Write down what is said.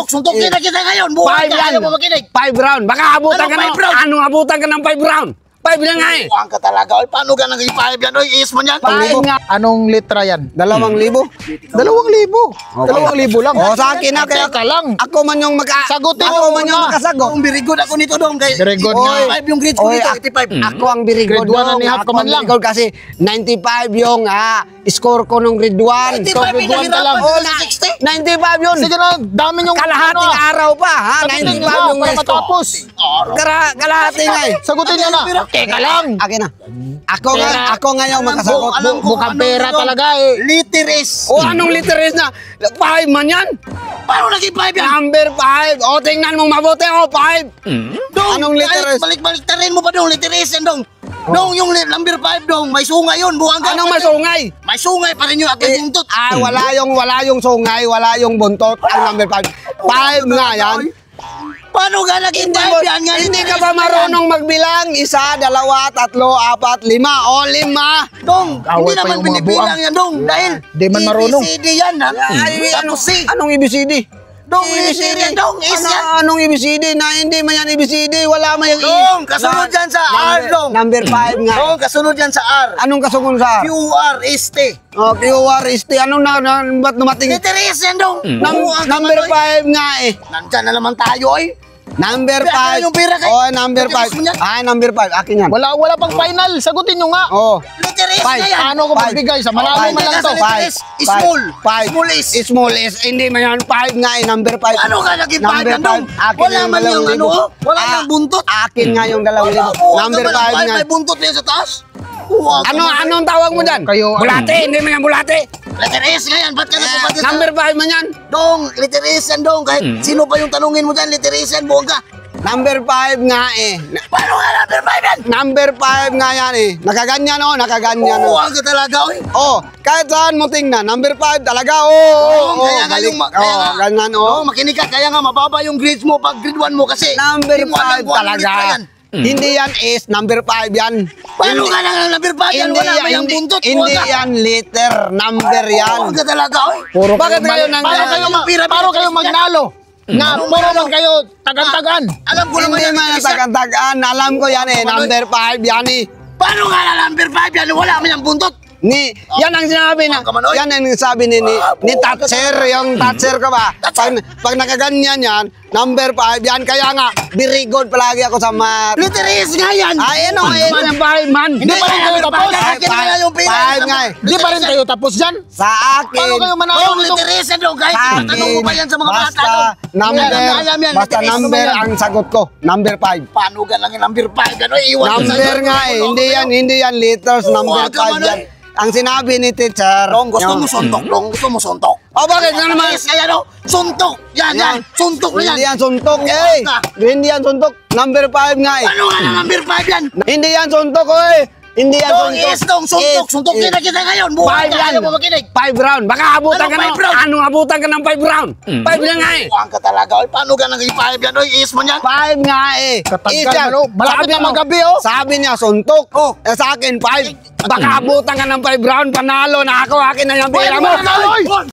Suntok kita ngayon. Five yan. 5 round. Baka abutan ka ng... Anong abutan ka ng 5 round? 5 lang nga eh. Buwang ka talaga. Oy, paano ka naging 5 yan? Oy, is mo yan. 5 nga. Anong litra yan? 2,000. 2,000. 2,000 lang. O, sa akin na. Kaya ka lang. ako man yung Sagutin Ako mo man yung muna. makasagot. Ang very good ako nito dong. Very good nga. 5 yung grades ko Oy, dito. 85. Ako ang very good. Grade 1 and a half Ako ka man ang lang. very good kasi 95 yung score ko nung grade 1. 85 grade yung one ka lang. hirapan. Oh, 60. 95 yun. Sige na, dami yung... Kalahating araw pa, ha? Sagutin 95 nyo na, yung para gusto. matapos. Kalahati nga eh. Sagutin nyo na. Teka lang. Akin na. Ako nga yung makasagot. Alam ko, Mukhang anong pera dong? talaga eh. Literis. O anong literis na? 5 man yan. Paano naging 5 yan? Number 5. O tingnan mong mabuti. O 5. Dong, Anong literis? Balik-balik ta rin mo pa dong, literis yan dong. Dong, yung number 5 dong, may sungay yun. Buwang ka. Anong masungay? May sungay pa rin yun at may buntot. Wala yung sungay, wala yung buntot. Ang number 5. 5 nga yan. Paano ka naging 5 yan? Hindi ka ba marunong magbilang? 1, 2, 3, 4, 5. O 5. Dong, hindi Away pa naman yung mga binibilang yan dong. Dahil Di man marunong. ABCD yan ha. Tapos C. Anong ABCD? Dong, ABCD yan dong. Is yan. Anong ABCD? Na hindi man yan ABCD. Wala man yung Dong, kasunod yan sa R dong. Number 5 nga. Dong, kasunod yan sa R. Anong kasunod sa R? QR is T. O, QR is T. Anong ba't dumating? Literis yan dong. Number 5 nga eh. Nandyan na naman tayo eh. Number Pera 5. yung pera kay- Oh, number Pwede gusto mo 5. yan? Number 5. Akin yan. Wala pang final. Sagutin nyo nga. Oh. Literis Five. na yan. Paano ko magbigay? Sa marami man lang to. Small. 5. Small is. Small is. Hindi man yan. 5 nga eh. Number 5. Ano ka naging 5 Number yan dong? 5. Akin Wala yung man yung 2,000. ano oh. Wala nang buntot. Akin nga yung 2,000. Number 5 nga. May buntot yan sa taas. Anong tawag mo dyan? Kayo, Bulate. Hindi man yan bulate. Letter S nga yan. Ba't ka nagpapagod? Number 5 man yan. Dong, letter S yan dong. Kahit sino pa yung tanungin mo dyan, letter S yan, buong ka. Number 5 nga eh. Paano nga number 5 yan? Number 5 nga yan eh. Nakaganyan oh. Nakaganyan oh. Buong ka talaga oy. Oh, kahit saan mo tingnan, number 5 talaga, Dong, kaya nga balik. yung... Kaya nga, ganyan, Dong, makinig ka. Kaya nga mababa yung grades mo pag grade 1 mo kasi. Number di mo alam 5 kung anong talaga. letra yan. Hindi yan is, number 5 yan. Paano ka lang number 5 yan? Wala ba yung buntot? Hindi yan liter, number yan. Buong ka talaga oy. Bakit kayo nang... Paano kayo magnalo? Na puro man kayo tagan-tagan. Alam ko naman Hindi yan. man natagantagan, alam ko yan eh, number 5 yan eh. Paano nga na number 5 yan? Wala man yung buntot. Yan ang sinabi na, yan ang sabi ni Thatcher, yung Thatcher ka ba? Pag nakaganyan yan, number 5 yan, kaya nga, very good palagi ako sa math. Literis nga yan. Ay, ano, yung 5 man. Hindi pa rin kayo tapos. Five nga eh. Hindi pa rin kayo tapos dyan. Sa akin, Paano kayo manalo Dong, nito? literis yan dong. Kahit sa tanong mo pa yan sa mga bata basta dong. number, Alam yan, basta literis. number ang sagot ko, number 5. Paano ka lang yung number 5? Ano, iwan ko Number sa'yo. nga eh, hindi yan liters, number 5 yan. Ang sinabi ni teacher. Dong, gusto mo suntok, dong. Gusto mo suntok. Oh, bakit nga naman? Literis kaya no? Suntok. Yan. Suntok na yan. Hindi yan suntok eh. Hindi yan suntok. Number 5 nga eh. Paano nga na number 5 yan? Hindi yan suntok eh. Hindi yan Dong, suntok. yes, dong. Suntok. Suntok kita ngayon. Buhay 5 ka. yan. Ayaw mo makinig. 5 round. Baka abutan Anong ka ng... 5 round? Anong abutan ka ng 5 round? 5 lang nga eh. Buwan ka talaga. Oy, paano ka naging 5 yan? Oy, is mo yan. 5 nga eh. Katagal, Is yan. ano? Malapit Sabi na mo, magabi, oh. Sabi niya, suntok. Sa akin, 5. Baka abutan ka ng 5 round, panalo na ako. Akin na yung pera mo. Oy,